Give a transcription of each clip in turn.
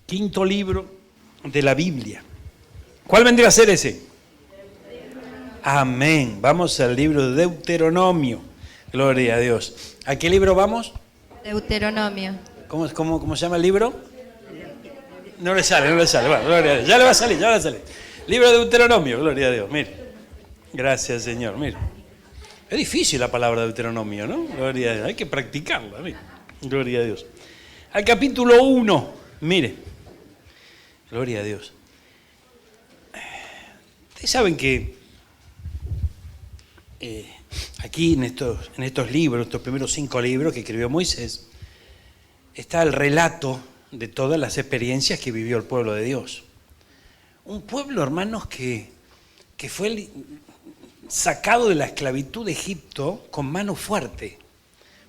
quinto libro de la Biblia. ¿Cuál vendría a ser ese? Amén. Vamos al libro de Deuteronomio. Gloria a Dios. ¿A qué libro vamos? Deuteronomio. ¿Cómo se llama el libro? No le sale. Bueno, gloria a Dios. Ya le va a salir. Libro de Deuteronomio. Gloria a Dios. Mire. Gracias, Señor. Mire. Es difícil la palabra Deuteronomio, ¿no? Gloria a Dios. Hay que practicarla. Mire. Gloria a Dios. Al capítulo 1. Mire. Gloria a Dios. Ustedes saben que aquí en estos libros, estos primeros 5 libros que escribió Moisés, está el relato de todas las experiencias que vivió el pueblo de Dios. Un pueblo, hermanos, que fue sacado de la esclavitud de Egipto con mano fuerte,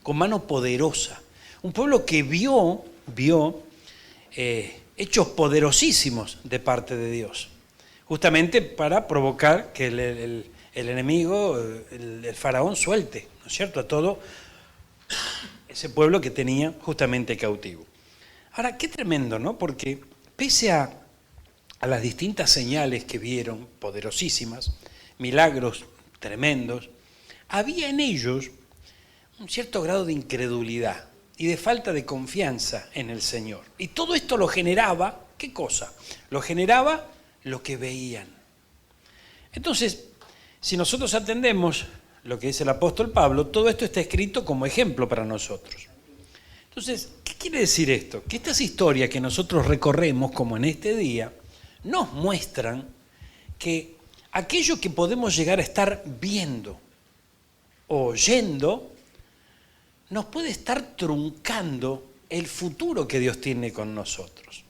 con mano poderosa. Un pueblo que vio hechos poderosísimos de parte de Dios, justamente para provocar que el enemigo, el faraón, suelte, ¿no es cierto?, a todo ese pueblo que tenía justamente cautivo. Ahora, qué tremendo, ¿no? Porque pese a las distintas señales que vieron, poderosísimas, milagros tremendos, había en ellos un cierto grado de incredulidad y de falta de confianza en el Señor. Y todo esto lo generaba, ¿qué cosa? Lo generaba lo que veían. Entonces, si nosotros atendemos lo que dice el apóstol Pablo, todo esto está escrito como ejemplo para nosotros. Entonces, ¿qué quiere decir esto? Que estas historias que nosotros recorremos, como en este día, nos muestran que aquello que podemos llegar a estar viendo o oyendo nos puede estar truncando el futuro que Dios tiene con nosotros.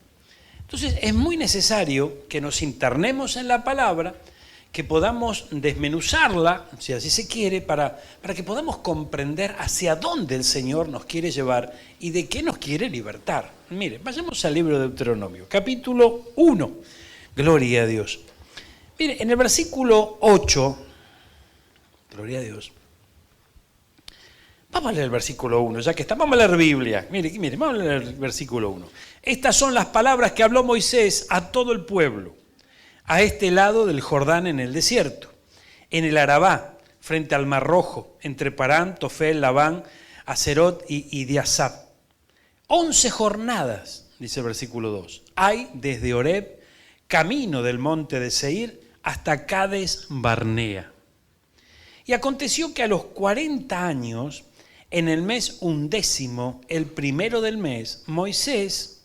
Entonces, es muy necesario que nos internemos en la palabra, que podamos desmenuzarla, si así se quiere, para que podamos comprender hacia dónde el Señor nos quiere llevar y de qué nos quiere libertar. Mire, vayamos al libro de Deuteronomio, capítulo 1. Gloria a Dios. Mire, en el versículo 8, gloria a Dios. Vamos a leer el versículo 1, ya que estamos, vamos a leer Biblia. Mire, vamos a leer el versículo 1. Estas son las palabras que habló Moisés a todo el pueblo, a este lado del Jordán en el desierto, en el Arabá, frente al Mar Rojo, entre Parán, Tofel, Labán, Aserot y Diasab. 11 jornadas, dice el versículo 2, hay desde Horeb, camino del monte de Seir, hasta Cades Barnea. Y aconteció que a los 40 años, en el mes 11, el primero del mes, Moisés,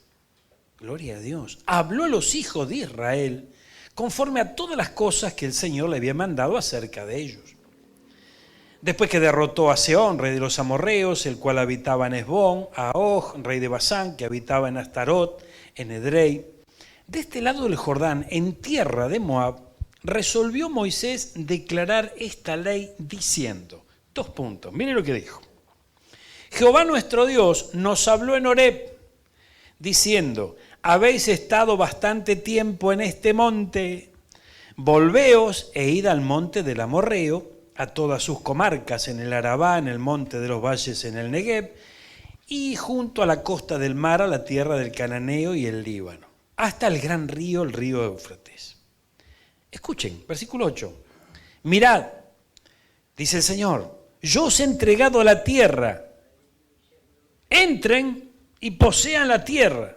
gloria a Dios, habló a los hijos de Israel conforme a todas las cosas que el Señor le había mandado acerca de ellos. Después que derrotó a Sehón, rey de los amorreos, el cual habitaba en Hesbón, a Og, rey de Basán, que habitaba en Astarot, en Edrei, de este lado del Jordán, en tierra de Moab, resolvió Moisés declarar esta ley diciendo, 2 puntos, mire lo que dijo. Jehová nuestro Dios nos habló en Horeb, diciendo, habéis estado bastante tiempo en este monte, volveos e id al monte del Amorreo, a todas sus comarcas, en el Arabá, en el monte de los valles, en el Negev, y junto a la costa del mar, a la tierra del Cananeo y el Líbano, hasta el gran río, el río Éufrates. Escuchen, versículo 8. Mirad, dice el Señor, yo os he entregado a la tierra. Entren y posean la tierra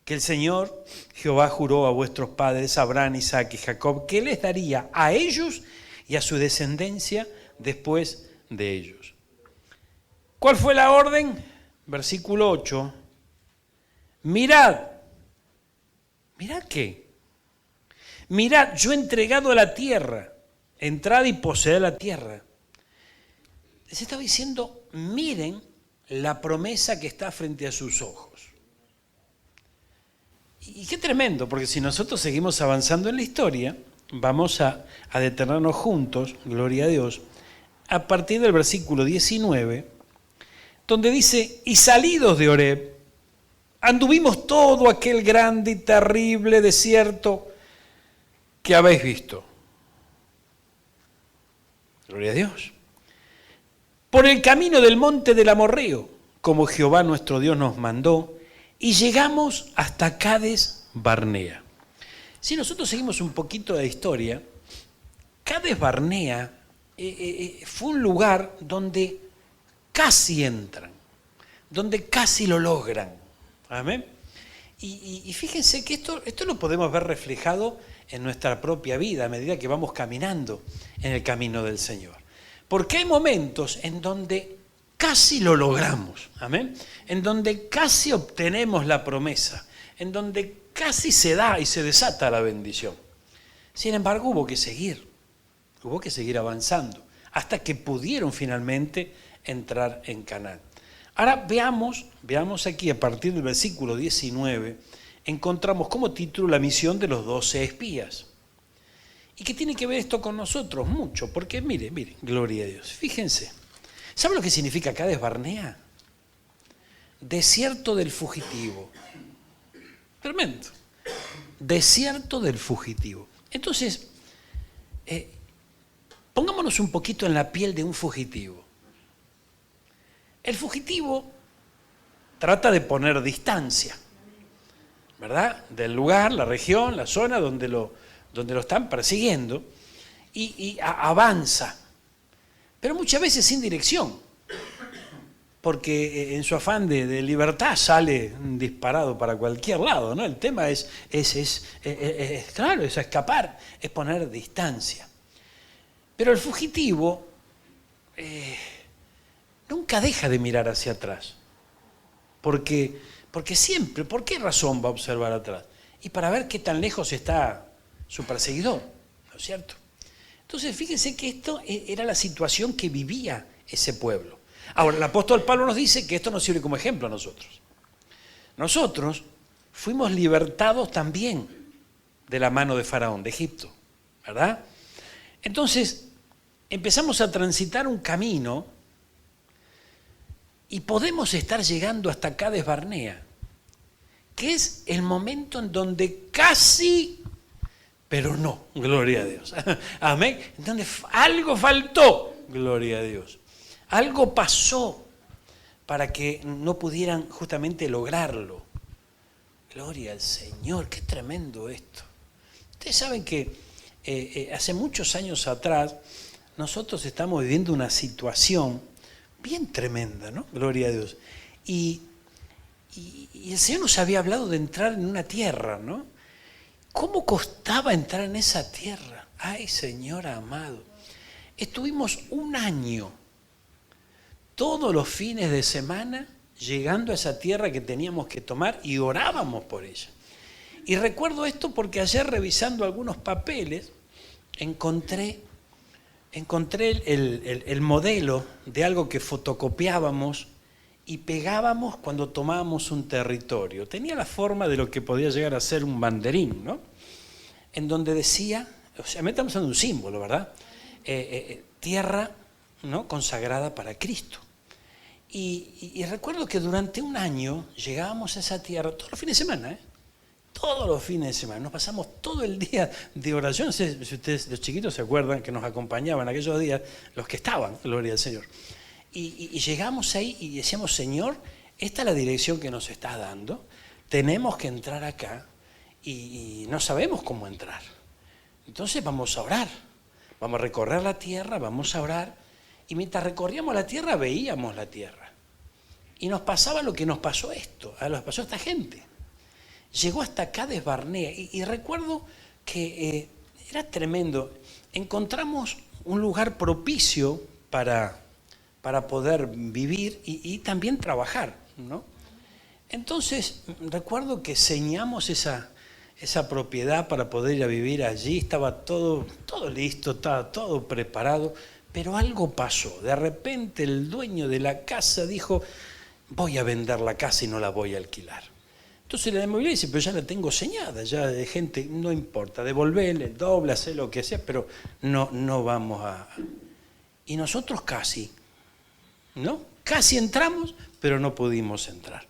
que el Señor Jehová juró a vuestros padres, Abraham, Isaac y Jacob, que les daría a ellos y a su descendencia después de ellos. ¿Cuál fue la orden? Versículo 8. Mirad. ¿Mirad qué? Mirad, yo he entregado a la tierra. Entrad y poseed la tierra. Les estaba diciendo, miren la promesa que está frente a sus ojos. Y qué tremendo, porque si nosotros seguimos avanzando en la historia, vamos a detenernos juntos, gloria a Dios, a partir del versículo 19, donde dice, y salidos de Horeb, anduvimos todo aquel grande y terrible desierto que habéis visto. Gloria a Dios. Por el camino del monte del Amorreo, como Jehová nuestro Dios nos mandó, y llegamos hasta Cades Barnea. Si nosotros seguimos un poquito de historia, Cades Barnea fue un lugar donde casi entran, donde casi lo logran. ¿Amén? Y fíjense que esto lo podemos ver reflejado en nuestra propia vida a medida que vamos caminando en el camino del Señor. Porque hay momentos en donde casi lo logramos, amén, en donde casi obtenemos la promesa, en donde casi se da y se desata la bendición. Sin embargo, hubo que seguir avanzando, hasta que pudieron finalmente entrar en Canaán. Ahora veamos aquí a partir del versículo 19, encontramos como título la misión de los 12 espías. ¿Y qué tiene que ver esto con nosotros? Mucho, porque mire, gloria a Dios, fíjense. ¿Saben lo que significa Cades Barnea? Desierto del fugitivo. Tremendo. Desierto del fugitivo. Entonces, pongámonos un poquito en la piel de un fugitivo. El fugitivo trata de poner distancia, ¿verdad? Del lugar, la región, la zona donde lo están persiguiendo y avanza. Pero muchas veces sin dirección, porque en su afán de libertad sale disparado para cualquier lado, ¿no? El tema es claro, es escapar, es poner distancia. Pero el fugitivo nunca deja de mirar hacia atrás, porque siempre, ¿por qué razón va a observar atrás? Y para ver qué tan lejos está su perseguidor, ¿no es cierto? Entonces, fíjense que esto era la situación que vivía ese pueblo. Ahora, el apóstol Pablo nos dice que esto nos sirve como ejemplo a nosotros. Nosotros fuimos libertados también de la mano de Faraón, de Egipto, ¿verdad? Entonces, empezamos a transitar un camino y podemos estar llegando hasta Cades Barnea, que es el momento en donde casi... pero no, gloria a Dios. Amén. Entonces, algo faltó, gloria a Dios. Algo pasó para que no pudieran justamente lograrlo. Gloria al Señor, qué tremendo esto. Ustedes saben que hace muchos años atrás nosotros estamos viviendo una situación bien tremenda, ¿no? Gloria a Dios. Y el Señor nos había hablado de entrar en una tierra, ¿no? ¿Cómo costaba entrar en esa tierra? Ay, Señor amado. Estuvimos un año, todos los fines de semana, llegando a esa tierra que teníamos que tomar y orábamos por ella. Y recuerdo esto porque ayer revisando algunos papeles encontré el modelo de algo que fotocopiábamos y pegábamos cuando tomábamos un territorio. Tenía la forma de lo que podía llegar a ser un banderín, ¿no? En donde decía, o sea, me estamos dando un símbolo, ¿verdad? Tierra, ¿no?, consagrada para Cristo. Y recuerdo que durante un año llegábamos a esa tierra todos los fines de semana, todos los fines de semana. Nos pasamos todo el día de oración. No sé si ustedes, los chiquitos, se acuerdan que nos acompañaban aquellos días, los que estaban, gloria al Señor. Y llegamos ahí y decíamos, Señor, esta es la dirección que nos estás dando, tenemos que entrar acá y no sabemos cómo entrar. Entonces vamos a orar, vamos a recorrer la tierra, vamos a orar, y mientras recorríamos la tierra veíamos la tierra. Y nos pasaba lo que nos pasó nos pasó a esta gente. Llegó hasta Cades Barnea y recuerdo que era tremendo. Encontramos un lugar propicio para poder vivir y también trabajar, ¿no? Entonces, recuerdo que señamos esa propiedad para poder ir a vivir allí. Estaba todo listo, estaba todo preparado, pero algo pasó. De repente el dueño de la casa dijo, voy a vender la casa y no la voy a alquilar. Entonces la inmobiliaria dice, pero ya la tengo señada, ya de gente, no importa, devolverle el doble, hacer lo que sea, pero no vamos a... Y nosotros casi, ¿no? Casi entramos, pero no pudimos entrar.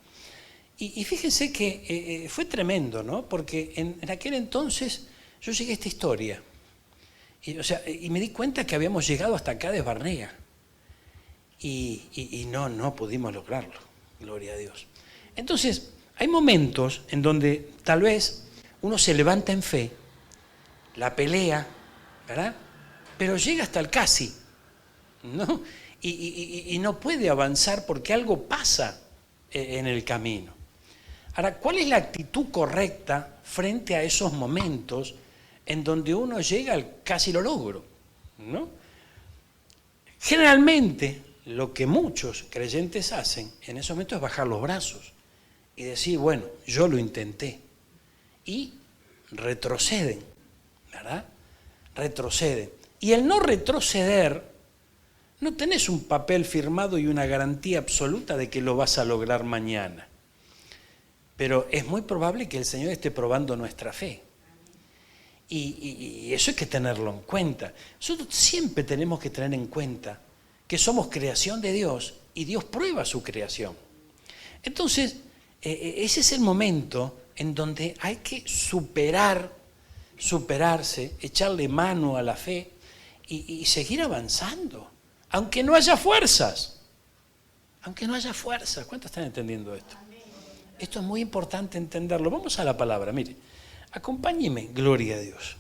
Y fíjense que fue tremendo, ¿no? Porque en aquel entonces yo llegué a esta historia. Y me di cuenta que habíamos llegado hasta Cades Barnea. Y no pudimos lograrlo, gloria a Dios. Entonces, Hay momentos en donde tal vez uno se levanta en fe, la pelea, ¿verdad? Pero llega hasta el casi, ¿no? Y no puede avanzar porque algo pasa en el camino. Ahora, ¿cuál es la actitud correcta frente a esos momentos en donde uno llega al casi lo logro, ¿no? Generalmente, lo que muchos creyentes hacen en esos momentos es bajar los brazos y decir, bueno, yo lo intenté. Y retroceden, ¿verdad? Retroceden. Y el no retroceder, no tenés un papel firmado y una garantía absoluta de que lo vas a lograr mañana. Pero es muy probable que el Señor esté probando nuestra fe. Y eso hay que tenerlo en cuenta. Nosotros siempre tenemos que tener en cuenta que somos creación de Dios y Dios prueba su creación. Entonces, ese es el momento en donde hay que superarse, echarle mano a la fe y seguir avanzando, aunque no haya fuerzas. Aunque no haya fuerzas. ¿Cuántos están entendiendo esto? Esto es muy importante entenderlo. Vamos a la palabra, mire. Acompáñeme, gloria a Dios.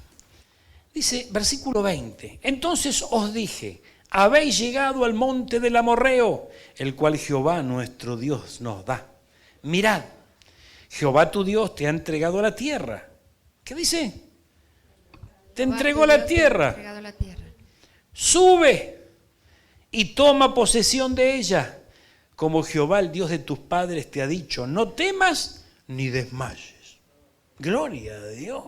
Dice, versículo 20. Entonces os dije, habéis llegado al monte del Amorreo, el cual Jehová nuestro Dios nos da. Mirad, Jehová tu Dios te ha entregado a la tierra. ¿Qué dice? Te entregó la tierra. Sube y toma posesión de ella, como Jehová, el Dios de tus padres, te ha dicho. No temas ni desmayes. Gloria a Dios.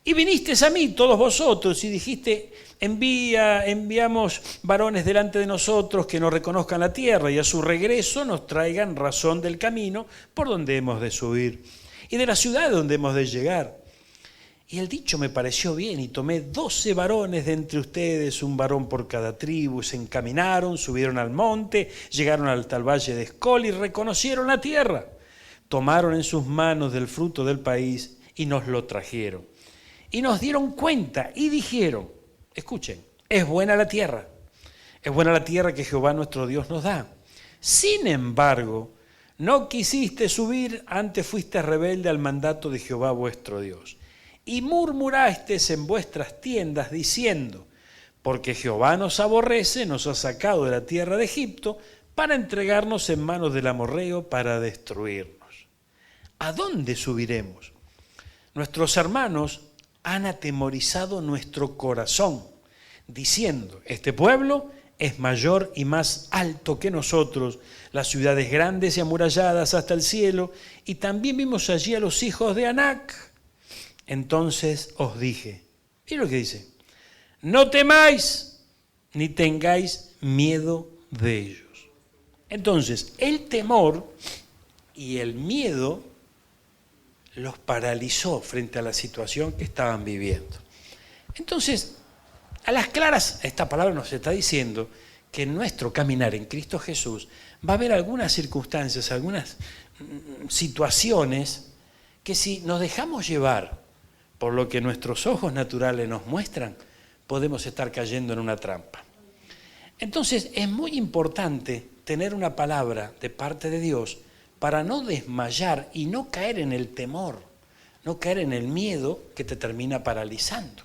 Y vinisteis a mí, todos vosotros, y dijiste, enviamos varones delante de nosotros que nos reconozcan la tierra y a su regreso nos traigan razón del camino por donde hemos de subir y de la ciudad donde hemos de llegar. Y el dicho me pareció bien y tomé 12 varones de entre ustedes, un varón por cada tribu, se encaminaron, subieron al monte, llegaron hasta el valle de Escol y reconocieron la tierra. Tomaron en sus manos del fruto del país y nos lo trajeron. Y nos dieron cuenta y dijeron, escuchen, es buena la tierra que Jehová nuestro Dios nos da. Sin embargo, no quisiste subir, antes fuiste rebelde al mandato de Jehová vuestro Dios. Y murmurasteis en vuestras tiendas diciendo, porque Jehová nos aborrece, nos ha sacado de la tierra de Egipto para entregarnos en manos del amorreo para destruirnos. ¿A dónde subiremos? Nuestros hermanos han atemorizado nuestro corazón, diciendo, este pueblo es mayor y más alto que nosotros, las ciudades grandes y amuralladas hasta el cielo, y también vimos allí a los hijos de Anac. Entonces os dije, mira lo que dice, no temáis ni tengáis miedo de ellos. Entonces, el temor y el miedo los paralizó frente a la situación que estaban viviendo. Entonces, a las claras, esta palabra nos está diciendo que en nuestro caminar en Cristo Jesús va a haber algunas circunstancias, algunas situaciones que si nos dejamos llevar por lo que nuestros ojos naturales nos muestran, podemos estar cayendo en una trampa. Entonces, es muy importante tener una palabra de parte de Dios para no desmayar y no caer en el temor, no caer en el miedo que te termina paralizando.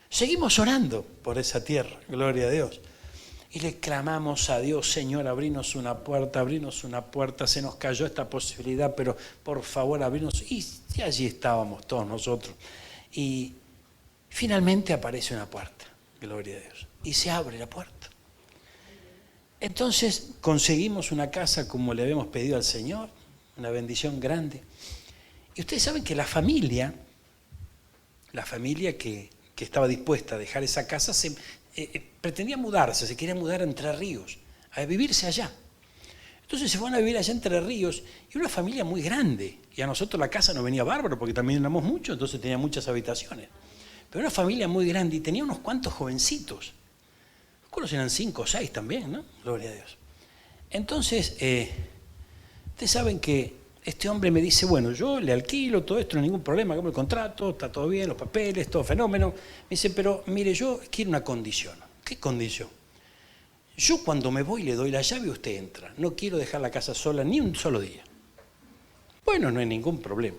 Seguimos orando por esa tierra, gloria a Dios. Y le clamamos a Dios, Señor, abrinos una puerta, se nos cayó esta posibilidad, pero por favor abrinos. Y allí estábamos todos nosotros. Y finalmente aparece una puerta, gloria a Dios, y se abre la puerta. Entonces conseguimos una casa como le habíamos pedido al Señor, una bendición grande. Y ustedes saben que la familia que estaba dispuesta a dejar esa casa, pretendía mudarse, se quería mudar a Entre Ríos, a vivirse allá. Entonces se fueron a vivir allá en Entre Ríos, y una familia muy grande. Y a nosotros la casa nos venía bárbaro, porque también éramos muchos, entonces tenía muchas habitaciones. Pero una familia muy grande, y tenía unos cuantos jovencitos. Algunos eran 5 o 6 también, ¿no? Gloria a Dios. Entonces, ustedes saben que este hombre me dice, bueno, yo le alquilo todo esto, no hay ningún problema, hagamos el contrato, está todo bien, los papeles, todo fenómeno. Me dice, pero mire, yo quiero una condición. ¿Qué condición? Yo cuando me voy le doy la llave y usted entra. No quiero dejar la casa sola ni un solo día. Bueno, no hay ningún problema.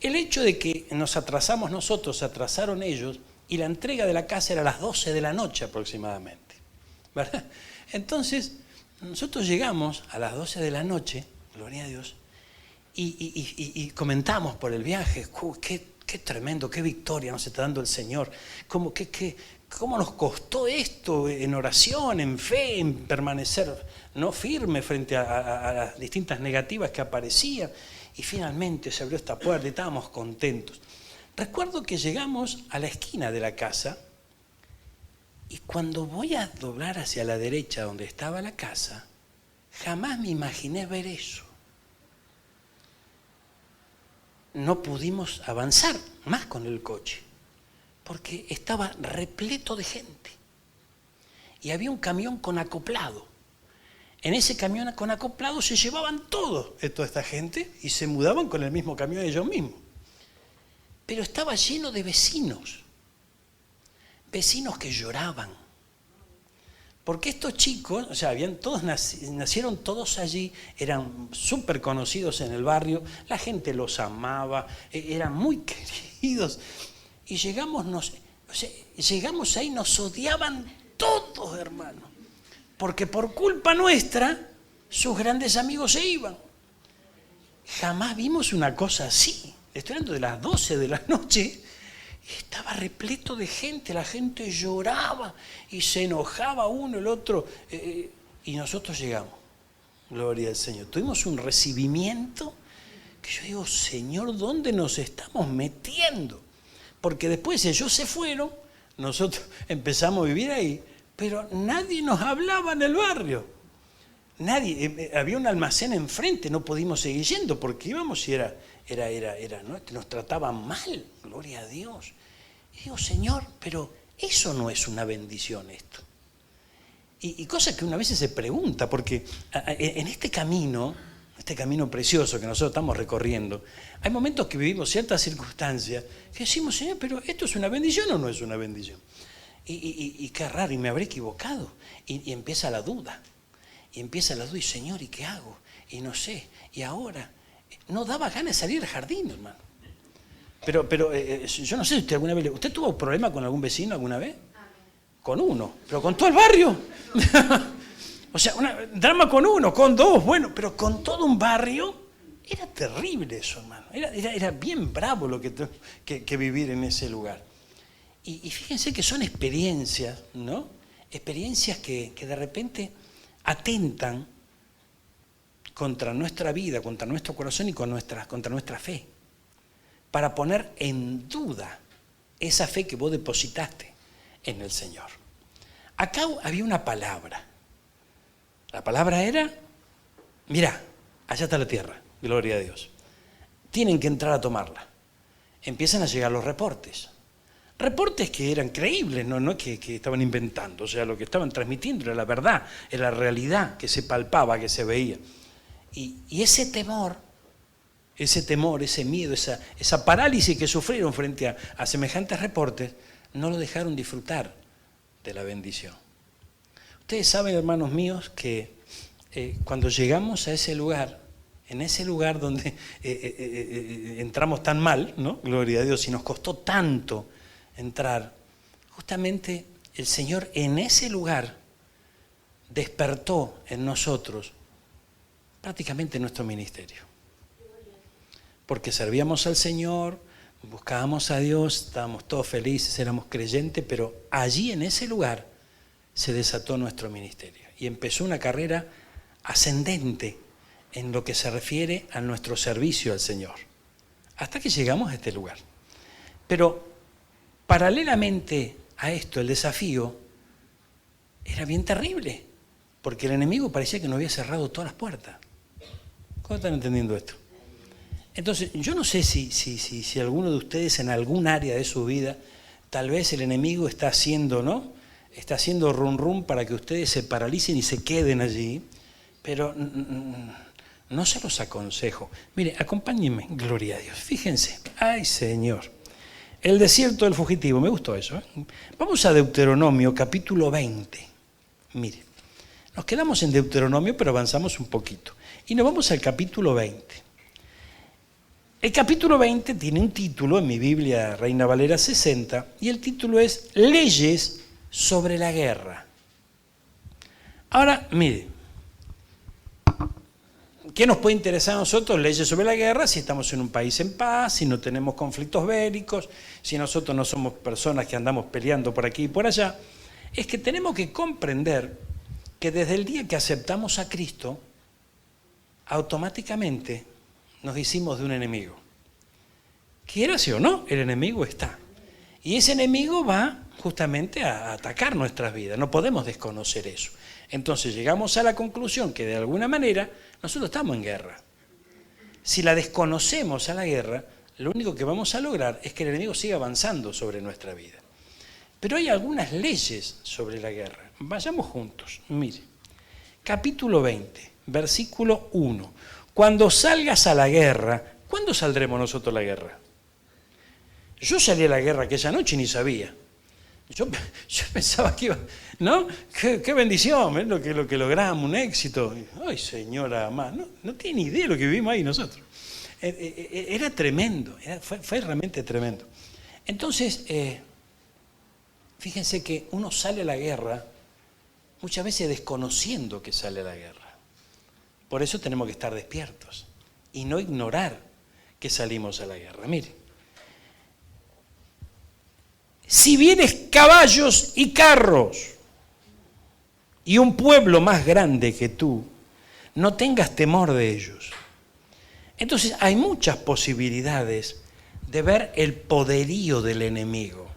El hecho de que nos atrasamos nosotros, se atrasaron ellos, y la entrega de la casa era a las 12 de la noche aproximadamente, ¿verdad? Entonces, nosotros llegamos a las 12 de la noche, gloria a Dios, y comentamos por el viaje. Qué tremendo, qué victoria nos está dando el Señor. ¿Cómo nos costó esto en oración, en fe, en permanecer no firme frente a las distintas negativas que aparecían? Y finalmente se abrió esta puerta y estábamos contentos. Recuerdo que llegamos a la esquina de la casa y cuando voy a doblar hacia la derecha donde estaba la casa, jamás me imaginé ver eso. No pudimos avanzar más con el coche porque estaba repleto de gente y había un camión con acoplado. En ese camión con acoplado se llevaban toda esta gente y se mudaban con el mismo camión ellos mismos. Pero estaba lleno de vecinos que lloraban. Porque estos chicos, o sea, nacieron todos allí, eran súper conocidos en el barrio, la gente los amaba, eran muy queridos. Y llegamos ahí, nos odiaban todos, hermano. Porque por culpa nuestra, sus grandes amigos se iban. Jamás vimos una cosa así. Estoy hablando de las 12 de la noche. Estaba repleto de gente, la gente lloraba y se enojaba uno, el otro. Y nosotros llegamos. Gloria al Señor. Tuvimos un recibimiento que yo digo, Señor, ¿dónde nos estamos metiendo? Porque después ellos se fueron, nosotros empezamos a vivir ahí. Pero nadie nos hablaba en el barrio. Nadie. Había un almacén enfrente, no pudimos seguir yendo porque íbamos y ¿no? Nos trataban mal, gloria a Dios. Y digo, Señor, pero eso no es una bendición esto. Y cosa que una vez se pregunta, porque en este camino precioso que nosotros estamos recorriendo, hay momentos que vivimos ciertas circunstancias que decimos, Señor, pero ¿esto es una bendición o no es una bendición? Y qué raro, y me habré equivocado. Y empieza la duda. Y Señor, ¿y qué hago? Y no sé. Y ahora, no daba ganas de salir al jardín, hermano. Pero yo no sé si usted alguna vez... ¿Usted tuvo problema con algún vecino alguna vez? Con uno, pero con todo el barrio. O sea, drama con uno, con dos, bueno, pero con todo un barrio, era terrible eso, hermano. Era bien bravo lo que vivir en ese lugar. Y fíjense que son experiencias, ¿no? Experiencias que de repente atentan contra nuestra vida, contra nuestro corazón y contra nuestra fe. Para poner en duda esa fe que vos depositaste en el Señor. Acá había una palabra. La palabra era, mirá, allá está la tierra, gloria a Dios. Tienen que entrar a tomarla. Empiezan a llegar los reportes. Reportes que eran creíbles, no que estaban inventando, o sea, lo que estaban transmitiendo era la verdad, era la realidad que se palpaba, que se veía. Y ese temor, ese miedo, esa parálisis que sufrieron frente a semejantes reportes, no lo dejaron disfrutar de la bendición. Ustedes saben, hermanos míos, que cuando llegamos a ese lugar, en ese lugar donde entramos tan mal, ¿no? Gloria a Dios, y nos costó tanto entrar, justamente el Señor en ese lugar despertó en nosotros prácticamente nuestro ministerio. Porque servíamos al Señor, buscábamos a Dios, estábamos todos felices, éramos creyentes, pero allí en ese lugar se desató nuestro ministerio y empezó una carrera ascendente en lo que se refiere a nuestro servicio al Señor, hasta que llegamos a este lugar. Pero paralelamente a esto, el desafío era bien terrible, porque el enemigo parecía que nos había cerrado todas las puertas. ¿Cómo están entendiendo esto? Entonces, yo no sé si alguno de ustedes en algún área de su vida, tal vez el enemigo está haciendo, ¿no? Está haciendo rum rum para que ustedes se paralicen y se queden allí, pero no se los aconsejo. Mire, acompáñenme, gloria a Dios. Fíjense, ay Señor. El desierto del fugitivo, me gustó eso, ¿eh? Vamos a Deuteronomio, capítulo 20. Mire, nos quedamos en Deuteronomio, pero avanzamos un poquito. Y nos vamos al capítulo 20. El capítulo 20 tiene un título en mi Biblia Reina Valera 60 y el título es Leyes sobre la guerra. Ahora, mire, ¿qué nos puede interesar a nosotros leyes sobre la guerra si estamos en un país en paz, si no tenemos conflictos bélicos, si nosotros no somos personas que andamos peleando por aquí y por allá? Es que tenemos que comprender que desde el día que aceptamos a Cristo, automáticamente nos hicimos de un enemigo. Quiérase o no, el enemigo está. Y ese enemigo va justamente a atacar nuestras vidas. No podemos desconocer eso. Entonces llegamos a la conclusión que de alguna manera nosotros estamos en guerra. Si la desconocemos a la guerra, lo único que vamos a lograr es que el enemigo siga avanzando sobre nuestra vida. Pero hay algunas leyes sobre la guerra. Vayamos juntos. Mire, capítulo 20, versículo 1. Cuando salgas a la guerra, ¿cuándo saldremos nosotros a la guerra? Yo salí a la guerra aquella noche y ni sabía. Yo pensaba que iba, ¿no? Qué bendición, ¿eh? lo que logramos, un éxito. Ay, señora amada, no tiene ni idea de lo que vivimos ahí nosotros. Era tremendo, fue realmente tremendo. Entonces, fíjense que uno sale a la guerra muchas veces desconociendo que sale a la guerra. Por eso tenemos que estar despiertos y no ignorar que salimos a la guerra. Mire, si vienes caballos y carros y un pueblo más grande que tú, no tengas temor de ellos. Entonces hay muchas posibilidades de ver el poderío del enemigo,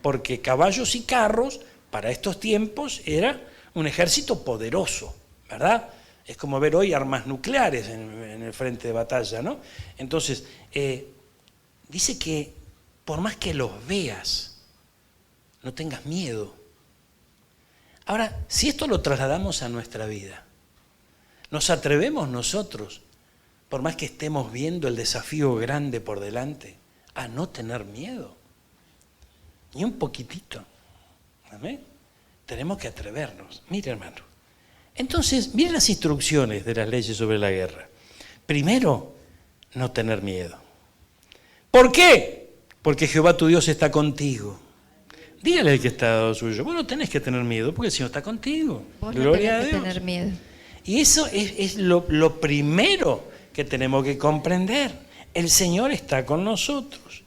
porque caballos y carros para estos tiempos era un ejército poderoso, ¿verdad? Es como ver hoy armas nucleares en el frente de batalla, ¿no? Entonces, dice que por más que los veas, no tengas miedo. Ahora, si esto lo trasladamos a nuestra vida, ¿nos atrevemos nosotros, por más que estemos viendo el desafío grande por delante, a no tener miedo? Ni un poquitito. ¿Amén? Tenemos que atrevernos. Mire, hermano. Entonces, miren las instrucciones de las leyes sobre la guerra. Primero, no tener miedo. ¿Por qué? Porque Jehová tu Dios está contigo. Dígale al que está al lado suyo, vos no tenés que tener miedo porque el Señor está contigo. Vos no Gloria a tenés Dios. que tener miedo. Y eso es lo primero que tenemos que comprender. El Señor está con nosotros,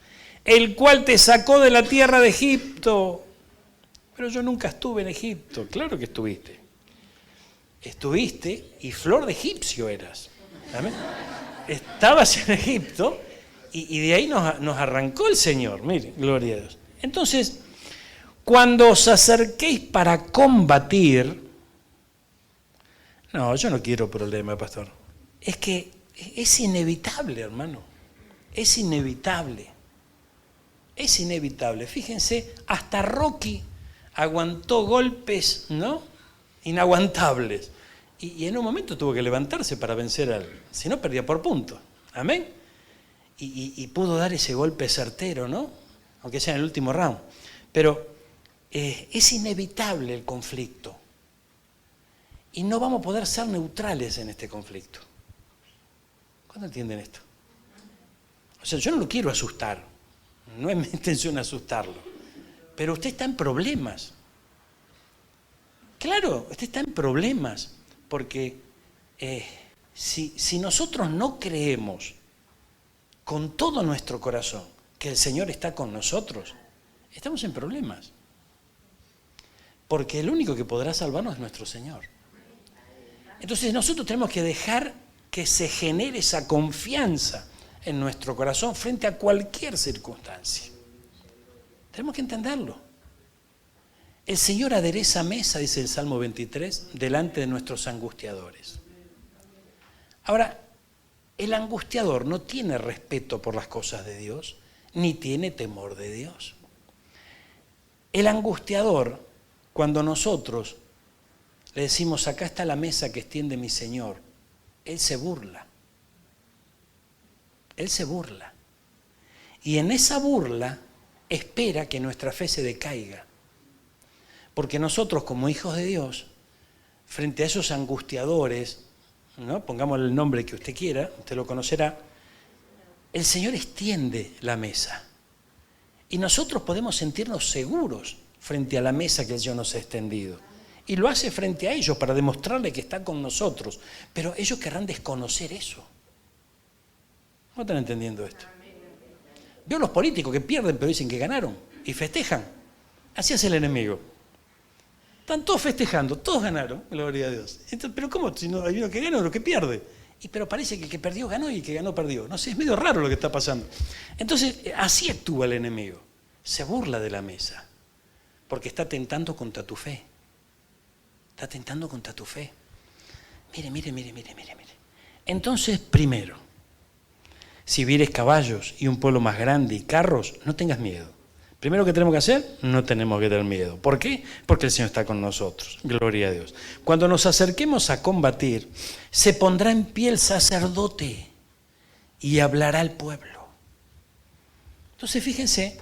el cual te sacó de la tierra de Egipto. Pero yo nunca estuve en Egipto. Claro que estuviste. Estuviste y flor de egipcio eras. ¿Amén? Estabas en Egipto y de ahí nos arrancó el Señor. Mire, gloria a Dios. Entonces, cuando os acerquéis para combatir, no, yo no quiero problema, pastor. Es que es inevitable, hermano. Es inevitable. Es inevitable. Fíjense, hasta Rocky aguantó golpes, ¿no? Inaguantables. Y en un momento tuvo que levantarse para vencer al... Si no, perdía por puntos. Amén. Y pudo dar ese golpe certero, ¿no? Aunque sea en el último round. Pero es inevitable el conflicto. Y no vamos a poder ser neutrales en este conflicto. ¿Cuándo entienden esto? O sea, yo no lo quiero asustar. No es mi intención asustarlo. Pero usted está en problemas. Claro, usted está en problemas. Porque si nosotros no creemos con todo nuestro corazón que el Señor está con nosotros, estamos en problemas. Porque el único que podrá salvarnos es nuestro Señor. Entonces nosotros tenemos que dejar que se genere esa confianza en nuestro corazón frente a cualquier circunstancia. Tenemos que entenderlo. El Señor adereza mesa, dice el Salmo 23, delante de nuestros angustiadores. Ahora, el angustiador no tiene respeto por las cosas de Dios, ni tiene temor de Dios. El angustiador, cuando nosotros le decimos, acá está la mesa que extiende mi Señor, Él se burla. Él se burla. Y en esa burla espera que nuestra fe se decaiga. Porque nosotros, como hijos de Dios, frente a esos angustiadores, ¿no? Pongámosle el nombre que usted quiera, usted lo conocerá, el Señor extiende la mesa. Y nosotros podemos sentirnos seguros frente a la mesa que el Señor nos ha extendido. Y lo hace frente a ellos para demostrarle que está con nosotros. Pero ellos querrán desconocer eso. ¿No están entendiendo esto? Veo los políticos que pierden pero dicen que ganaron y festejan. Así hace el enemigo. Están todos festejando, todos ganaron, gloria a Dios. Entonces, pero ¿cómo? Si no hay uno que gana o uno que pierde. Pero parece que el que perdió ganó y el que ganó perdió. No sé, es medio raro lo que está pasando. Entonces, así actúa el enemigo. Se burla de la mesa. Porque está tentando contra tu fe. Está tentando contra tu fe. Mire. Entonces, primero, si vieres caballos y un pueblo más grande y carros, no tengas miedo. Primero que tenemos que hacer, no tenemos que tener miedo. ¿Por qué? Porque el Señor está con nosotros. Gloria a Dios. Cuando nos acerquemos a combatir, se pondrá en pie el sacerdote y hablará al pueblo. Entonces fíjense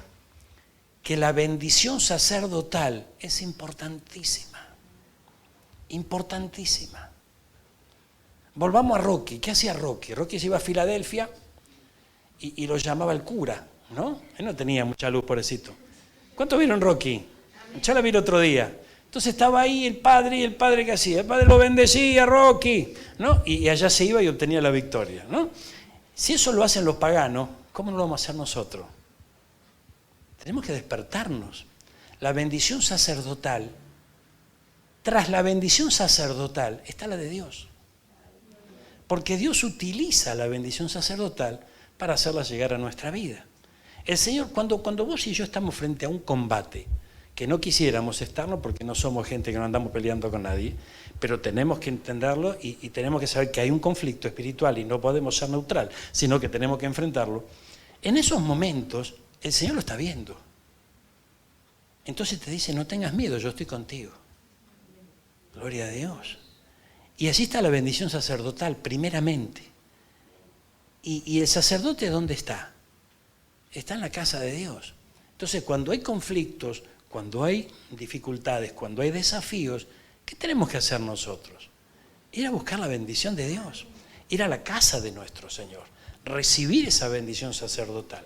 que la bendición sacerdotal es importantísima. Importantísima. Volvamos a Rocky. ¿Qué hacía Rocky? Rocky se iba a Filadelfia y lo llamaba el cura, ¿no? Él no tenía mucha luz, pobrecito. ¿Cuántos vieron Rocky? Yo la vi el otro día. Entonces estaba ahí el padre ¿qué hacía? El padre lo bendecía, Rocky, ¿no? Y allá se iba y obtenía la victoria, ¿no? Si eso lo hacen los paganos, ¿cómo no lo vamos a hacer nosotros? Tenemos que despertarnos. La bendición sacerdotal, tras la bendición sacerdotal está la de Dios. Porque Dios utiliza la bendición sacerdotal para hacerla llegar a nuestra vida. El Señor, cuando vos y yo estamos frente a un combate, que no quisiéramos estarlo porque no somos gente que no andamos peleando con nadie, pero tenemos que entenderlo y tenemos que saber que hay un conflicto espiritual y no podemos ser neutral, sino que tenemos que enfrentarlo. En esos momentos, el Señor lo está viendo. Entonces te dice, no tengas miedo, yo estoy contigo. Gloria a Dios. Y así está la bendición sacerdotal, primeramente. ¿Y el sacerdote dónde está? Está en la casa de Dios. Entonces, cuando hay conflictos, cuando hay dificultades, cuando hay desafíos, ¿qué tenemos que hacer nosotros? Ir a buscar la bendición de Dios, ir a la casa de nuestro Señor, recibir esa bendición sacerdotal.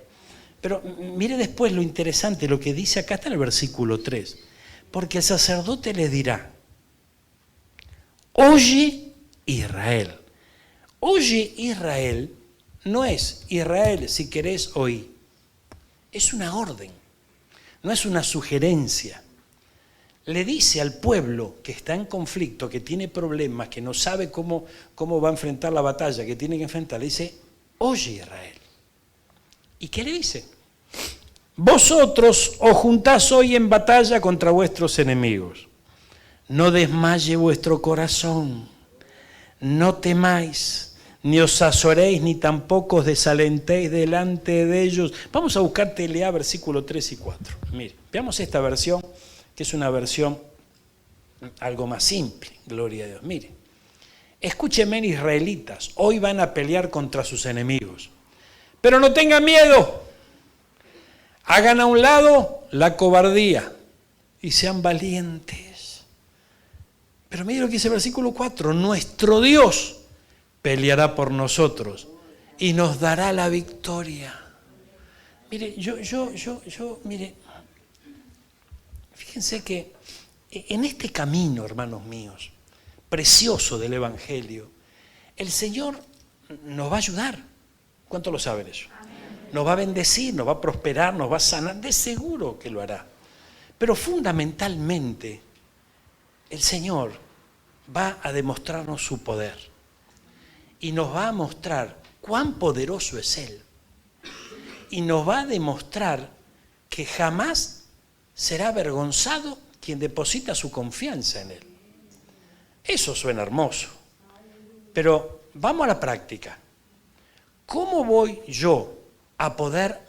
Pero mire después lo interesante, lo que dice acá está en el versículo 3. Porque el sacerdote le dirá, oye Israel. Oye Israel no es Israel si querés oír. Es una orden, no es una sugerencia. Le dice al pueblo que está en conflicto, que tiene problemas, que no sabe cómo va a enfrentar la batalla que tiene que enfrentar, le dice, oye Israel. ¿Y qué le dice? Vosotros os juntás hoy en batalla contra vuestros enemigos. No desmaye vuestro corazón, no temáis, ni os azoréis, ni tampoco os desalentéis delante de ellos. Vamos a buscar TLA, versículos 3 y 4. Mire, veamos esta versión, que es una versión algo más simple, gloria a Dios. Mire, escúchenme israelitas, hoy van a pelear contra sus enemigos. Pero no tengan miedo, hagan a un lado la cobardía y sean valientes. Pero mire lo que dice el versículo 4, nuestro Dios peleará por nosotros y nos dará la victoria. Mire, mire, fíjense que en este camino, hermanos míos, precioso del Evangelio, el Señor nos va a ayudar. ¿Cuánto lo saben eso? Nos va a bendecir, nos va a prosperar, nos va a sanar, de seguro que lo hará. Pero fundamentalmente, el Señor va a demostrarnos su poder. Y nos va a mostrar cuán poderoso es Él. Y nos va a demostrar que jamás será avergonzado quien deposita su confianza en Él. Eso suena hermoso. Pero vamos a la práctica. ¿Cómo voy yo a poder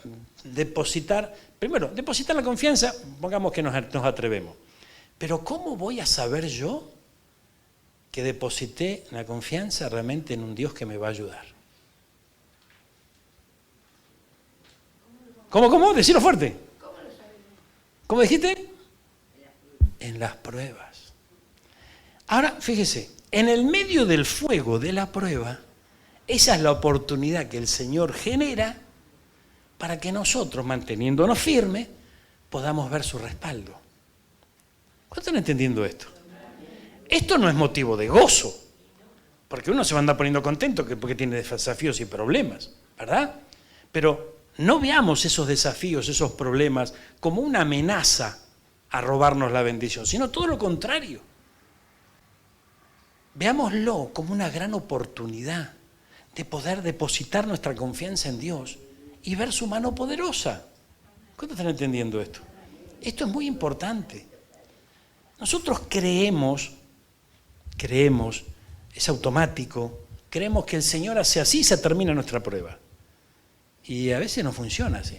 depositar? Primero, depositar la confianza, pongamos que nos atrevemos. Pero ¿cómo voy a saber yo que deposité la confianza realmente en un Dios que me va a ayudar? ¿Cómo? Decilo fuerte. ¿Cómo dijiste? En las pruebas. Ahora, fíjese, en el medio del fuego de la prueba, esa es la oportunidad que el Señor genera para que nosotros, manteniéndonos firmes, podamos ver su respaldo. ¿Cuántos están entendiendo esto? Esto no es motivo de gozo, porque uno se va a andar poniendo contento porque tiene desafíos y problemas, ¿verdad? Pero no veamos esos desafíos, esos problemas, como una amenaza a robarnos la bendición, sino todo lo contrario. Veámoslo como una gran oportunidad de poder depositar nuestra confianza en Dios y ver su mano poderosa. ¿Cuántos están entendiendo esto? Esto es muy importante. Nosotros creemos, es automático, creemos que el Señor hace así y se termina nuestra prueba. Y a veces no funciona así.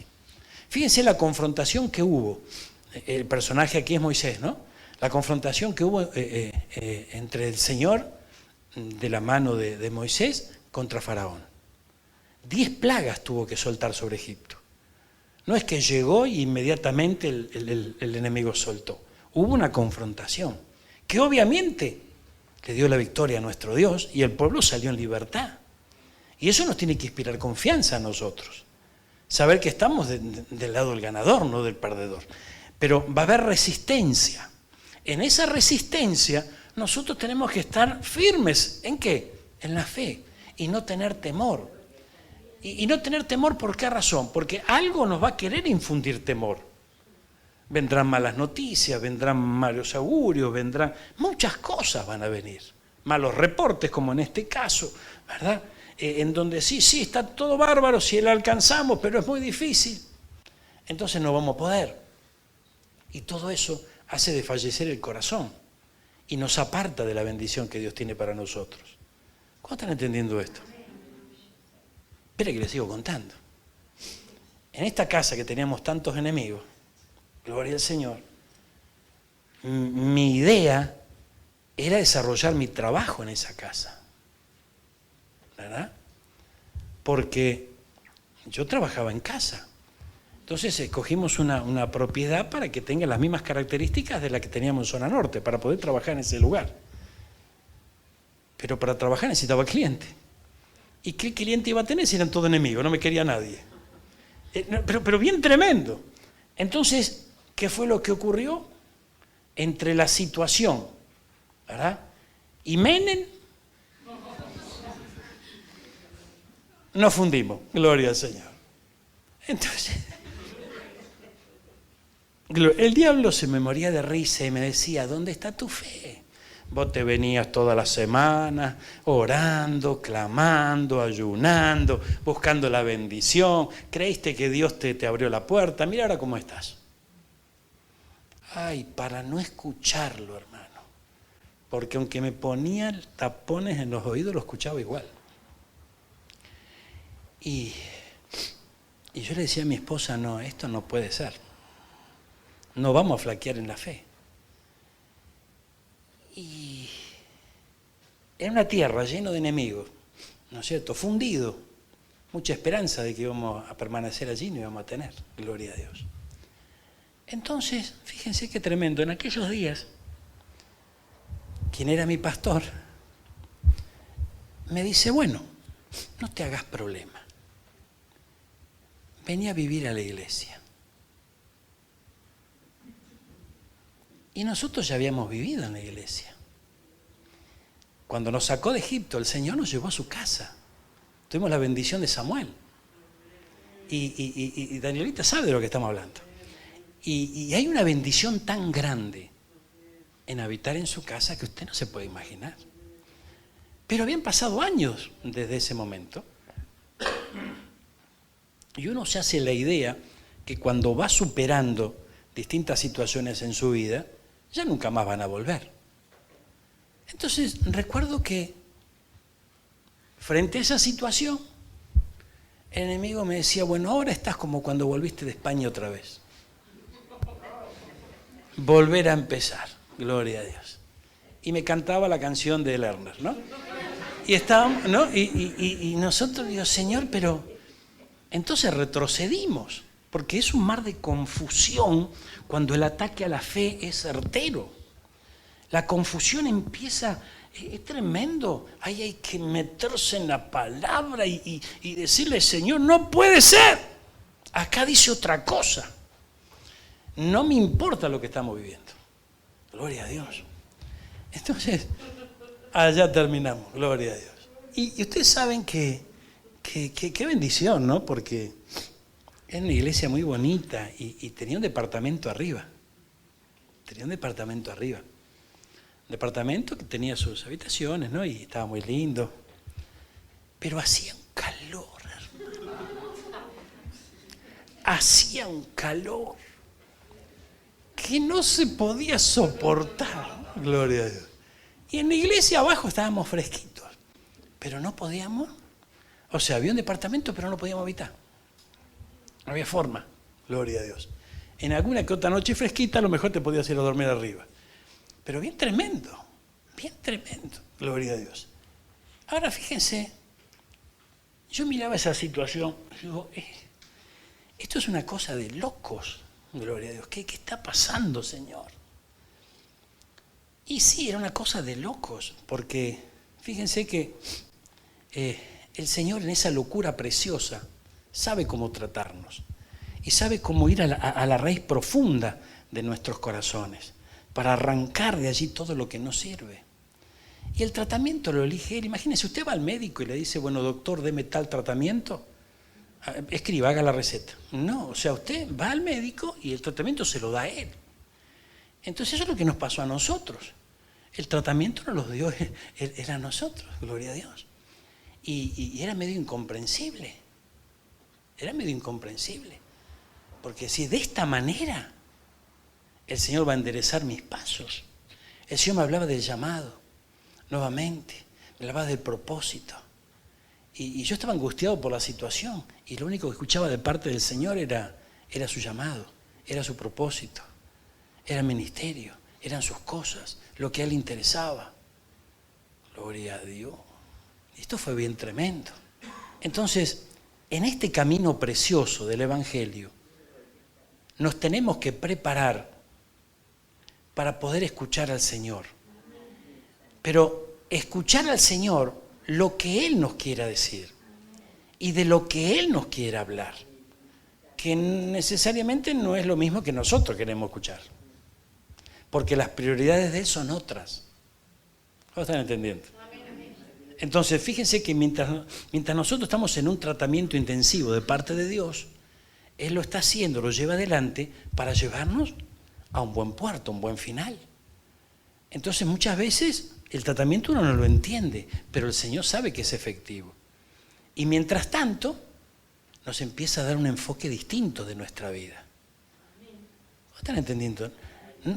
Fíjense la confrontación que hubo. El personaje aquí es Moisés, ¿no? La confrontación que hubo entre el Señor de la mano de Moisés contra Faraón. 10 plagas tuvo que soltar sobre Egipto. No es que llegó y inmediatamente el enemigo soltó. Hubo una confrontación que obviamente le dio la victoria a nuestro Dios y el pueblo salió en libertad. Y eso nos tiene que inspirar confianza a nosotros. Saber que estamos del lado del ganador, no del perdedor. Pero va a haber resistencia. En esa resistencia nosotros tenemos que estar firmes. ¿En qué? En la fe. Y no tener temor. Y no tener temor, ¿por qué razón? Porque algo nos va a querer infundir temor. Vendrán malas noticias, vendrán malos augurios, vendrán... Muchas cosas van a venir. Malos reportes, como en este caso, ¿verdad? En donde sí, está todo bárbaro, si lo alcanzamos, pero es muy difícil. Entonces no vamos a poder. Y todo eso hace desfallecer el corazón y nos aparta de la bendición que Dios tiene para nosotros. ¿Cómo están entendiendo esto? Espera que les sigo contando. En esta casa que teníamos tantos enemigos, gloria al Señor, mi idea era desarrollar mi trabajo en esa casa. ¿Verdad? Porque yo trabajaba en casa. Entonces escogimos una propiedad para que tenga las mismas características de la que teníamos en zona norte, para poder trabajar en ese lugar. Pero para trabajar necesitaba cliente. ¿Y qué cliente iba a tener si eran todo enemigos? No me quería nadie. Pero bien tremendo. Entonces, ¿qué fue lo que ocurrió? Entre la situación, ¿verdad? Y Menem, nos fundimos, gloria al Señor. Entonces, el diablo se me moría de risa y me decía, ¿dónde está tu fe? Vos te venías todas las semanas orando, clamando, ayunando, buscando la bendición, creíste que Dios te abrió la puerta, mira ahora cómo estás. Ay, para no escucharlo, hermano, porque aunque me ponía tapones en los oídos, lo escuchaba igual. Y yo le decía a mi esposa, no, esto no puede ser. No vamos a flaquear en la fe. Y en una tierra llena de enemigos, ¿no es cierto? Fundido. Mucha esperanza de que íbamos a permanecer allí y no íbamos a tener. Gloria a Dios. Entonces, fíjense qué tremendo. En aquellos días, quien era mi pastor, me dice, bueno, no te hagas problema. Vení a vivir a la iglesia. Y nosotros ya habíamos vivido en la iglesia. Cuando nos sacó de Egipto, el Señor nos llevó a su casa. Tuvimos la bendición de Samuel. Y Danielita sabe de lo que estamos hablando. Y hay una bendición tan grande en habitar en su casa que usted no se puede imaginar. Pero habían pasado años desde ese momento. Y uno se hace la idea que cuando va superando distintas situaciones en su vida, ya nunca más van a volver. Entonces, recuerdo que frente a esa situación, el enemigo me decía, bueno, ahora estás como cuando volviste de España otra vez. Volver a empezar, gloria a Dios. Y me cantaba la canción de Lerner, ¿no? Y estábamos, ¿no? Y nosotros, digo, Señor, pero entonces retrocedimos, porque es un mar de confusión cuando el ataque a la fe es certero. La confusión empieza, es tremendo. Ahí hay que meterse en la palabra y decirle, Señor, no puede ser. Acá dice otra cosa. No me importa lo que estamos viviendo. Gloria a Dios. Entonces, allá terminamos. Gloria a Dios. Y ustedes saben que qué bendición, ¿no? Porque era una iglesia muy bonita y tenía un departamento arriba. Un departamento que tenía sus habitaciones, ¿no? Y estaba muy lindo. Pero hacía un calor, hermano. Hacía un calor que no se podía soportar. Gloria a Dios. Y en la iglesia abajo estábamos fresquitos, pero no podíamos. O sea, había un departamento, pero no podíamos habitar. No había forma. Gloria a Dios. En alguna que otra noche fresquita, a lo mejor te podías ir a dormir arriba. Pero bien tremendo. Gloria a Dios. Ahora fíjense, yo miraba esa situación, digo, esto es una cosa de locos. Gloria a Dios. ¿Qué está pasando, Señor? Y sí, era una cosa de locos, porque fíjense que el Señor en esa locura preciosa sabe cómo tratarnos y sabe cómo ir a la raíz profunda de nuestros corazones para arrancar de allí todo lo que no sirve. Y el tratamiento lo elige Él. Imagínense, usted va al médico y le dice, bueno, doctor, deme tal tratamiento. Escriba, haga la receta. No, o sea, usted va al médico y el tratamiento se lo da a Él. Entonces eso es lo que nos pasó a nosotros. El tratamiento nos lo dio Él a nosotros, gloria a Dios. Y era medio incomprensible. Porque si de esta manera el Señor va a enderezar mis pasos. El Señor me hablaba del llamado, nuevamente, me hablaba del propósito. Y yo estaba angustiado por la situación y lo único que escuchaba de parte del Señor era su llamado, era su propósito, era el ministerio, eran sus cosas, lo que a Él le interesaba. Gloria a Dios. Esto fue bien tremendo. Entonces, en este camino precioso del Evangelio, nos tenemos que preparar para poder escuchar al Señor. Pero escuchar al Señor lo que Él nos quiera decir y de lo que Él nos quiera hablar, que necesariamente no es lo mismo que nosotros queremos escuchar, porque las prioridades de Él son otras. ¿Lo están entendiendo? Entonces, fíjense que mientras nosotros estamos en un tratamiento intensivo de parte de Dios, Él lo está haciendo, lo lleva adelante para llevarnos a un buen puerto, a un buen final. Entonces, muchas veces el tratamiento uno no lo entiende, pero el Señor sabe que es efectivo. Y mientras tanto, nos empieza a dar un enfoque distinto de nuestra vida. ¿Están entendiendo?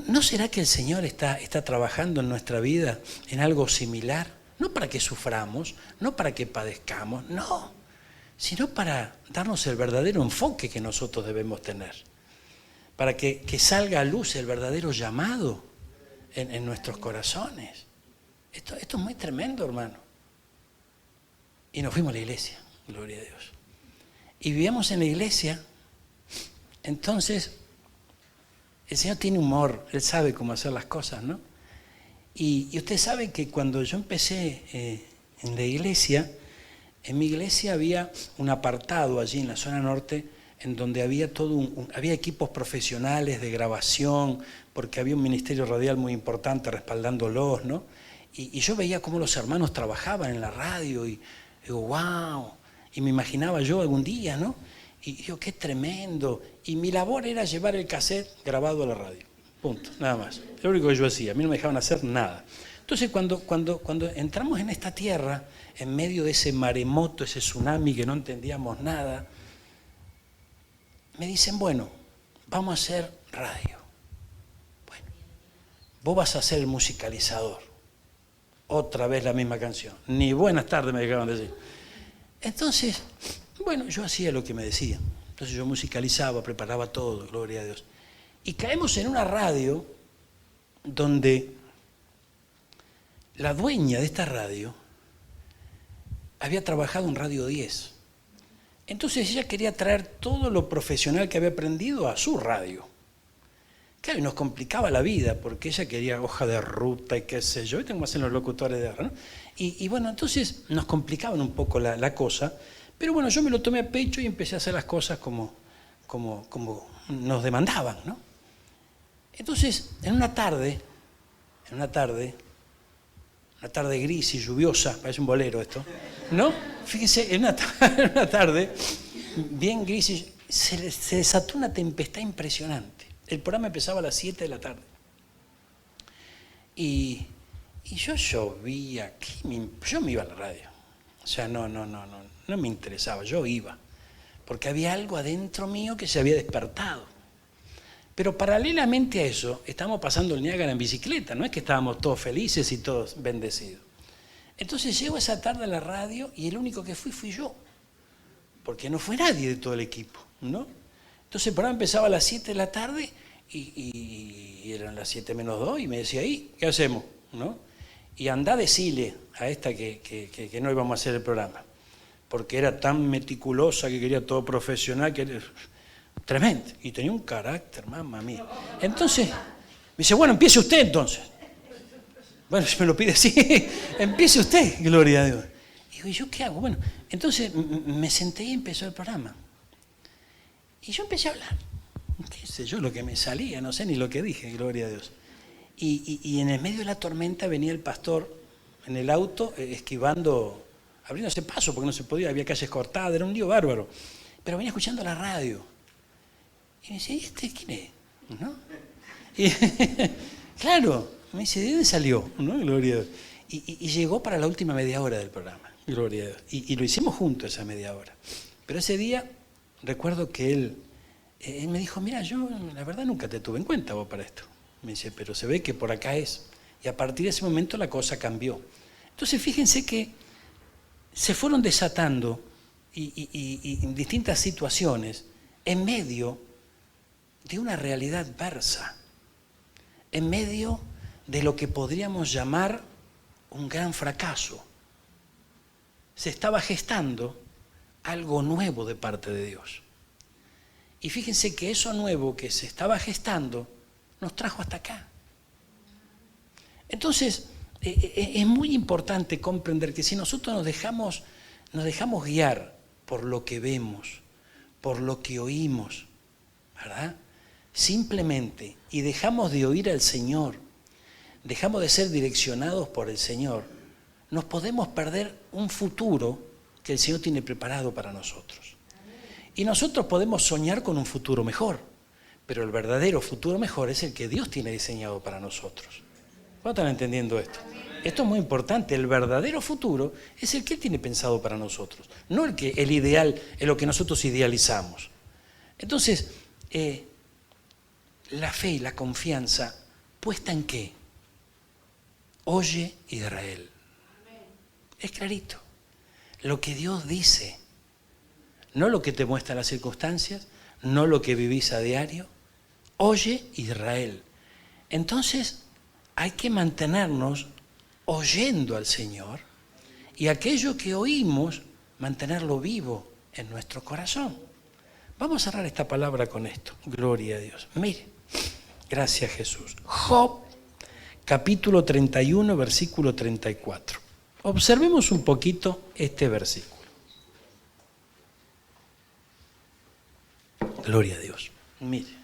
¿No será que el Señor está trabajando en nuestra vida en algo similar? No para que suframos, no para que padezcamos, no, sino para darnos el verdadero enfoque que nosotros debemos tener. Para que salga a luz el verdadero llamado en nuestros corazones. Esto es muy tremendo, hermano. Y nos fuimos a la iglesia, gloria a Dios. Y vivíamos en la iglesia, entonces el Señor tiene humor, Él sabe cómo hacer las cosas, ¿no? Y ustedes saben que cuando yo empecé en la iglesia, en mi iglesia había un apartado allí en la zona norte en donde había había equipos profesionales de grabación, porque había un ministerio radial muy importante respaldándolos, ¿no? Y yo veía cómo los hermanos trabajaban en la radio y digo, wow, y me imaginaba yo algún día, ¿no? Y digo, qué tremendo. Y mi labor era llevar el cassette grabado a la radio, punto, nada más. Lo único que yo hacía, a mí no me dejaban hacer nada. Entonces cuando entramos en esta tierra, en medio de ese maremoto, ese tsunami que no entendíamos nada, me dicen, bueno, vamos a hacer radio. Bueno, vos vas a ser el musicalizador. Otra vez la misma canción. Ni buenas tardes me dejaban decir. Entonces, bueno, yo hacía lo que me decían. Entonces yo musicalizaba, preparaba todo, gloria a Dios. Y caemos en una radio donde la dueña de esta radio había trabajado en Radio 10. Entonces ella quería traer todo lo profesional que había aprendido a su radio. Claro, y nos complicaba la vida, porque ella quería hoja de ruta y qué sé yo, y tengo que hacer los locutores de radio, ¿no? Y bueno, entonces nos complicaban un poco la cosa, pero bueno, yo me lo tomé a pecho y empecé a hacer las cosas como como nos demandaban, ¿no? Entonces, en una tarde gris y lluviosa, parece un bolero esto, ¿no? Fíjense, en una tarde bien gris, se desató una tempestad impresionante. El programa empezaba a las 7 de la tarde. Y yo llovía, yo me iba a la radio. O sea, no me interesaba, yo iba. Porque había algo adentro mío que se había despertado. Pero paralelamente a eso, estábamos pasando el Niágara en bicicleta, no es que estábamos todos felices y todos bendecidos. Entonces llego esa tarde a la radio y el único que fui yo, porque no fue nadie de todo el equipo, ¿no? Entonces el programa empezaba a las 7 de la tarde y eran las 7 menos 2 y me decía, ¿y qué hacemos? ¿No? Y andá decile a esta que no íbamos a hacer el programa, porque era tan meticulosa que quería todo profesional, que era tremendo, y tenía un carácter, mamma mía. Entonces, me dice, bueno, empiece usted entonces. Bueno, si me lo pide así, empiece usted, gloria a Dios. Y digo, ¿y yo qué hago? Bueno, entonces me senté y empezó el programa. Y yo empecé a hablar. Qué sé yo, lo que me salía, no sé ni lo que dije, gloria a Dios. Y en el medio de la tormenta venía el pastor en el auto, esquivando, abriéndose paso, porque no se podía, había calles cortadas, era un lío bárbaro. Pero venía escuchando la radio. Y me dice, ¿y este quién es? ¿No? Y, claro, me dice, ¿de dónde salió? ¿No? Gloria a Dios. Y llegó para la última media hora del programa, gloria a Dios. Y lo hicimos juntos esa media hora. Pero ese día, recuerdo que él me dijo, mira, yo la verdad nunca te tuve en cuenta vos para esto. Me dice, pero se ve que por acá es. Y a partir de ese momento la cosa cambió. Entonces fíjense que se fueron desatando y en distintas situaciones en medio de una realidad adversa, en medio de lo que podríamos llamar un gran fracaso. Se estaba gestando algo nuevo de parte de Dios. Y fíjense que eso nuevo que se estaba gestando nos trajo hasta acá. Entonces, es muy importante comprender que si nosotros nos dejamos guiar por lo que vemos, por lo que oímos, ¿verdad? Simplemente, y dejamos de oír al Señor, dejamos de ser direccionados por el Señor, nos podemos perder un futuro que el Señor tiene preparado para nosotros. Y nosotros podemos soñar con un futuro mejor, pero el verdadero futuro mejor es el que Dios tiene diseñado para nosotros. ¿Cómo están entendiendo esto? Esto es muy importante. El verdadero futuro es el que Él tiene pensado para nosotros, no el ideal, es lo que nosotros idealizamos. Entonces, la fe y la confianza, ¿puesta en qué? Oye, Israel. Es clarito. Lo que Dios dice, no lo que te muestran las circunstancias, no lo que vivís a diario. Oye, Israel. Entonces, hay que mantenernos oyendo al Señor y aquello que oímos, mantenerlo vivo en nuestro corazón. Vamos a cerrar esta palabra con esto. Gloria a Dios. Mire, gracias Jesús. Job, capítulo 31, versículo 34. Observemos un poquito este versículo. Gloria a Dios. Mire.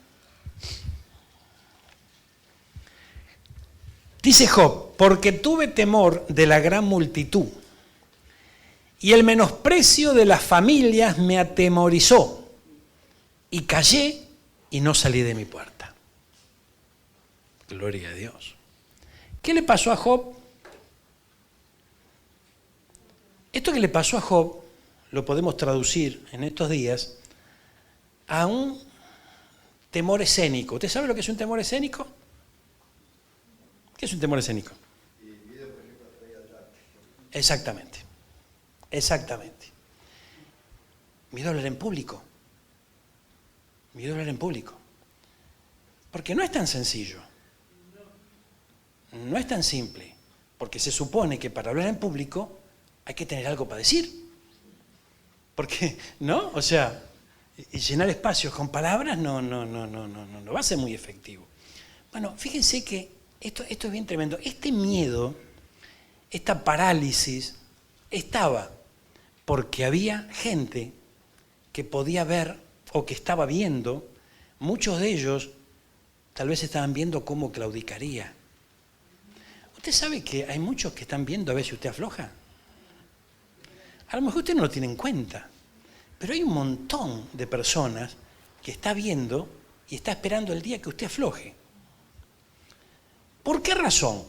Dice Job, porque tuve temor de la gran multitud y el menosprecio de las familias me atemorizó y callé y no salí de mi puerta. Gloria a Dios. ¿Qué le pasó a Job? Esto que le pasó a Job lo podemos traducir en estos días a un temor escénico. ¿Usted sabe lo que es un temor escénico? ¿Qué es un temor escénico? Exactamente. Exactamente. Miedo a hablar en público. Miedo a hablar en público. Porque no es tan sencillo. No es tan simple. Porque se supone que para hablar en público hay que tener algo para decir. Porque, ¿no? O sea, y llenar espacios con palabras no va a ser muy efectivo. Bueno, fíjense que esto es bien tremendo. Este miedo, esta parálisis, estaba porque había gente que podía ver o que estaba viendo, muchos de ellos tal vez estaban viendo cómo claudicaría. ¿Usted sabe que hay muchos que están viendo a ver si usted afloja? A lo mejor usted no lo tiene en cuenta, pero hay un montón de personas que está viendo y está esperando el día que usted afloje. ¿Por qué razón?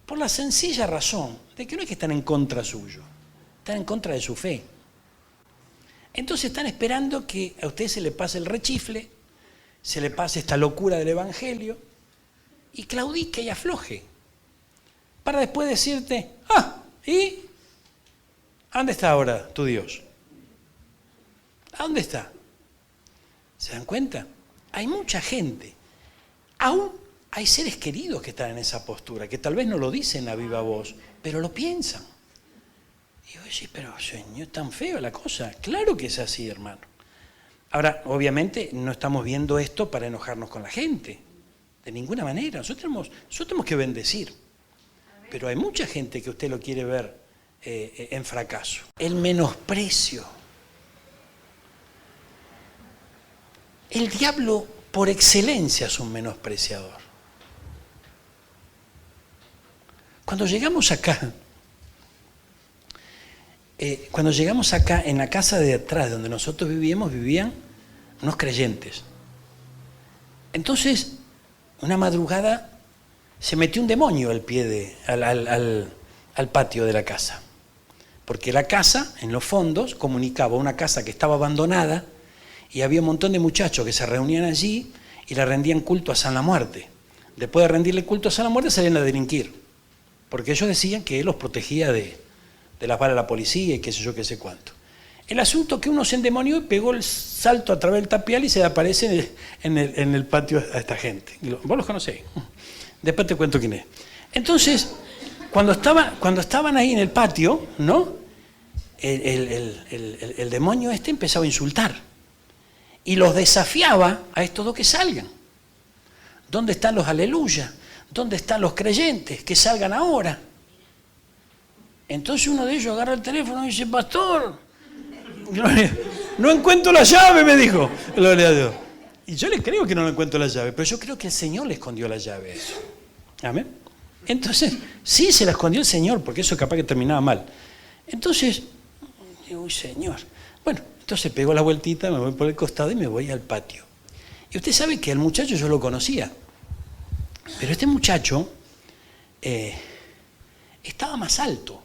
Por la sencilla razón de que no es que están en contra suyo, están en contra de su fe. Entonces están esperando que a usted se le pase el rechifle, se le pase esta locura del Evangelio y claudique y afloje. Para después decirte, ¿y? ¿A dónde está ahora tu Dios? ¿A dónde está? ¿Se dan cuenta? Hay mucha gente, aún hay seres queridos que están en esa postura, que tal vez no lo dicen a viva voz, pero lo piensan. Y yo digo, pero Señor, tan feo la cosa. Claro que es así, hermano. Ahora, obviamente, no estamos viendo esto para enojarnos con la gente, de ninguna manera. Nosotros tenemos que bendecir, pero hay mucha gente que usted lo quiere ver en fracaso. El menosprecio. El diablo, por excelencia, es un menospreciador. Cuando llegamos acá en la casa de atrás donde nosotros vivíamos, vivían unos creyentes. Entonces, una madrugada se metió un demonio al pie al patio de la casa. Porque la casa, en los fondos, comunicaba una casa que estaba abandonada y había un montón de muchachos que se reunían allí y le rendían culto a San la Muerte. Después de rendirle culto a San la Muerte salían a delinquir. Porque ellos decían que él los protegía de las balas de la policía y qué sé yo, qué sé cuánto. El asunto que uno se endemonió y pegó el salto a través del tapial y se aparece en el patio a esta gente. Vos los conocéis. Después te cuento quién es. Entonces, cuando estaban ahí en el patio, ¿no? El demonio empezaba a insultar. Y los desafiaba a estos dos que salgan. ¿Dónde están los aleluya? ¿Dónde están los creyentes? Que salgan ahora. Entonces uno de ellos agarra el teléfono y dice, pastor, no encuentro la llave, me dijo. Gloria a Dios. Y yo le creo que no encuentro la llave, pero yo creo que el Señor le escondió la llave a eso. ¿Amén? Entonces, sí se la escondió el Señor, porque eso capaz que terminaba mal. Entonces, digo, uy, Señor. Bueno, entonces pego la vueltita, me voy por el costado y me voy al patio. Y usted sabe que al muchacho yo lo conocía. Pero este muchacho estaba más alto.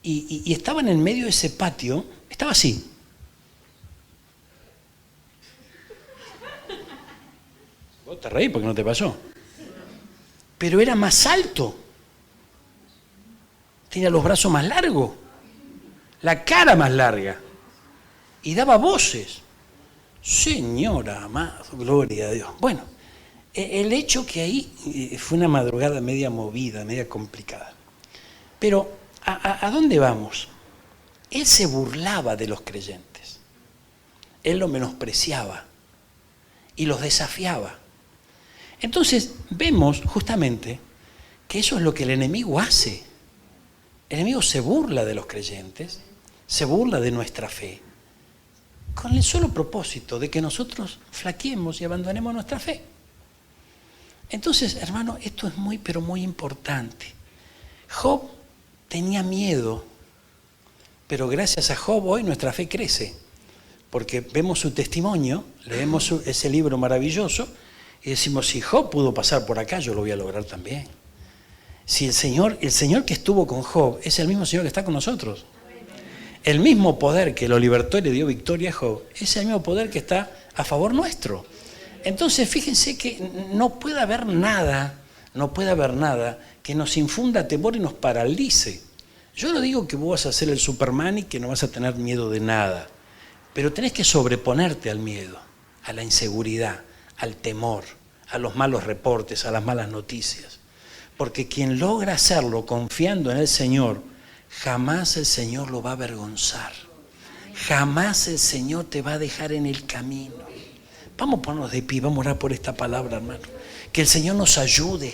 Y estaba en el medio de ese patio, estaba así. Vos te reís porque no te pasó. Pero era más alto. Tenía los brazos más largos, la cara más larga. Y daba voces. Señora amado, gloria a Dios. Bueno, el hecho que ahí fue una madrugada media movida, media complicada. Pero, ¿a dónde vamos? Él se burlaba de los creyentes. Él los menospreciaba y los desafiaba. Entonces, vemos justamente que eso es lo que el enemigo hace. El enemigo se burla de los creyentes, se burla de nuestra fe, con el solo propósito de que nosotros flaqueemos y abandonemos nuestra fe. Entonces, hermano, esto es muy, pero muy importante. Job tenía miedo, pero gracias a Job hoy nuestra fe crece, porque vemos su testimonio, leemos ese libro maravilloso y decimos, si Job pudo pasar por acá, yo lo voy a lograr también. Si el Señor que estuvo con Job es el mismo Señor que está con nosotros. El mismo poder que lo libertó y le dio victoria a Job es el mismo poder que está a favor nuestro. Entonces, fíjense que no puede haber nada que nos infunda temor y nos paralice. Yo no digo que vos vas a ser el Superman y que no vas a tener miedo de nada, pero tenés que sobreponerte al miedo, a la inseguridad, al temor, a los malos reportes, a las malas noticias. Porque quien logra hacerlo confiando en el Señor, jamás el Señor lo va a avergonzar. Jamás el Señor te va a dejar en el camino. Vamos a ponernos de pie, vamos a orar por esta palabra, hermano. Que el Señor nos ayude.